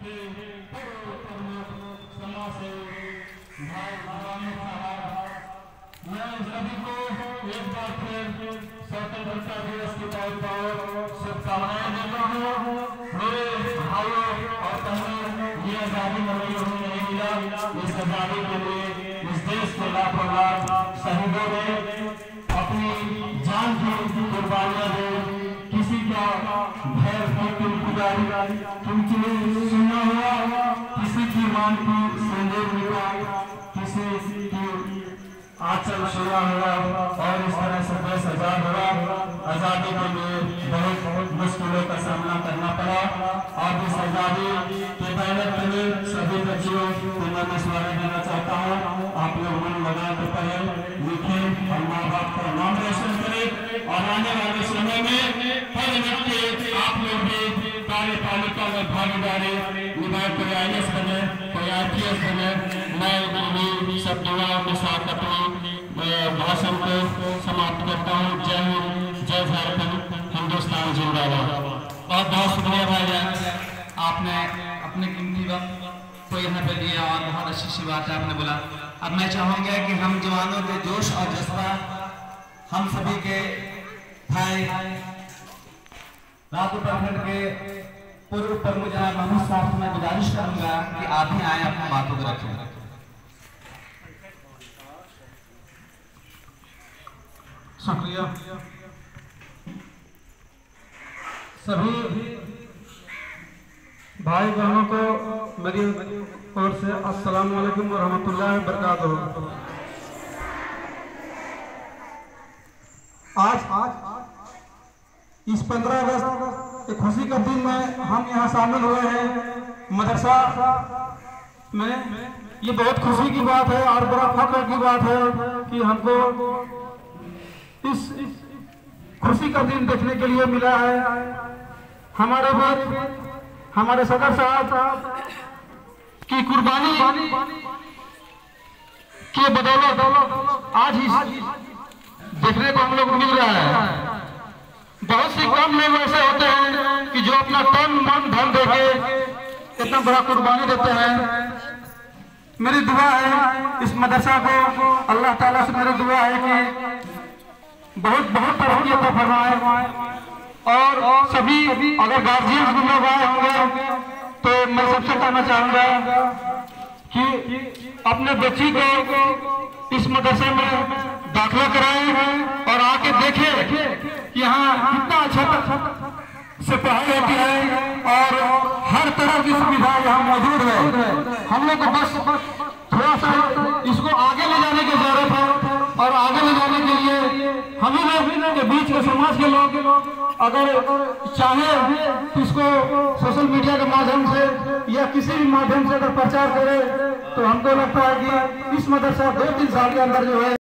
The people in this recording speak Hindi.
के पूर्व प्रमुख समाज से भाई भवानी साहब, मैं सभी को एक बार फिर स्वतंत्रता दिवस की बहुत बहुत शुभकामनाएं देता हूँ। मेरे भाइयों और बहनों, ये आजादी कभी हमें नहीं मिला। इस आजादी के लिए इस देश के लाखों लाख शहीदों ने अपनी जान की कुर्बानियां दी। किसी का भय पुजारी तुमने सुना हुआ, किसी की मान की संदेह निकाल, किसी की आंचल सुना हुआ, और इस तरह से देश आजाद हुआ। आजादी के लिए बहुत मुश्किलों का सामना करना पड़ा। अब इस आजादी के मेहनत में सभी बच्चियों को मैं मशवरा देना चाहता हूँ, आप लोग मन लगा कर पढ़ें, लिखें और माँ बाप का नाम रोशन करें। और आने वाले समय में हर व्यक्ति आप लोग भी कार्यपालिका में भागीदारी निभा कर IAS बने, कोई IPS बने। मैं सब युवाओं के साथ अपनी भाषण को समाप्त करता हूँ। जय हिंद, जय झारखंड, हिंदुस्तान जिंदाबाद। बहुत बहुत शुक्रिया भाई, आपने अपने कीमती वक्त को यहाँ पे दिया और बहुत अच्छी सी बात है आपने बोला। अब मैं चाहूँगा कि हम जवानों के जोश और जज्बा, हम सभी के भाई रातू प्रखंड के पूर्व प्रमुख जनाब महमूद साहब से मैं गुजारिश करूंगा कि आप ही आए, अपनी बातों को रखें। शुक्रिया। सभी भाई बहनों को मेरी ओर से अस्सलाम वालेकुम व रहमतुल्लाहि व बरकातुहू। आज इस 15 अगस्त के खुशी का दिन में हम यहाँ शामिल हुए हैं मदरसा में। ये बहुत खुशी की बात है और बड़ा फख्र की बात है कि हमको इस खुशी का दिन देखने के लिए मिला है। हमारे बाद हमारे सदर साहब की कुर्बानी के बदौलत आज ही देखने को हम लोग मिल रहा है। बहुत से कम लोग ऐसे होते हैं कि जो अपना तन मन धन देके इतना बड़ा कुर्बानी देते हैं। मेरी दुआ है इस मदरसा को, अल्लाह ताला से मेरी दुआ है कि बहुत बहुत तरक्की अता फरमाए। और सभी अगर गार्जियंस भी लोग आए होंगे तो मैं सबसे कहना चाहूँगा कि अपने बच्ची को इस मदरसे में दाखिला कराएं और आके देखें कि यहाँ कितना अच्छा से पढ़ाई होती है और हर तरह की सुविधा यहाँ मौजूद है। हम लोग को बस थोड़ा सा इसको आगे ले जाने की जरूरत है, और आगे ले जाने के लिए हम ही लोग के बीच के समाज के लोग अगर चाहे तो इसको सोशल मीडिया के माध्यम से या किसी भी माध्यम से अगर प्रचार करे तो हमको लगता है कि इस मदरसा 2-3 साल के अंदर जो है